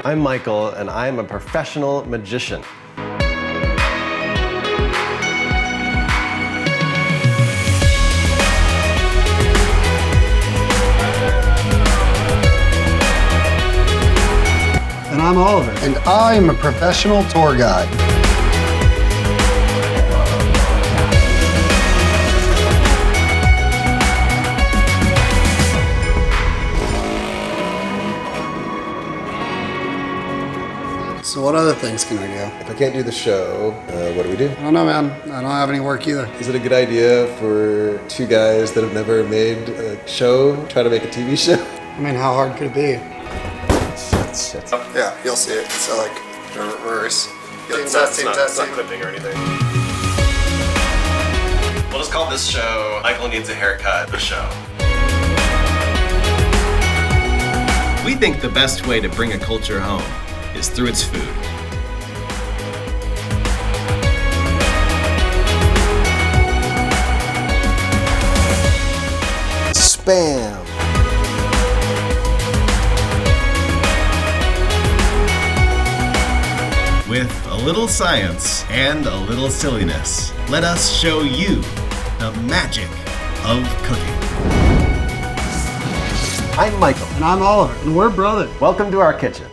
I'm Michael, and I'm a professional magician. And I'm Oliver. And I'm a professional tour guide. So what other things can we do? If I can't do the show, what do we do? I don't know, man. I don't have any work either. Is it a good idea for two guys that have never made a show try to make a TV show? I mean, how hard could it be? Shit. Yeah, you'll see it. So like, reverse. It's not clipping or anything. We'll just call this show Michael Needs a Haircut, the show. We think the best way to bring a culture home is through its food. Spam. With a little science and a little silliness, let us show you the magic of cooking. I'm Michael. And I'm Oliver. And we're brothers. Welcome to our kitchen.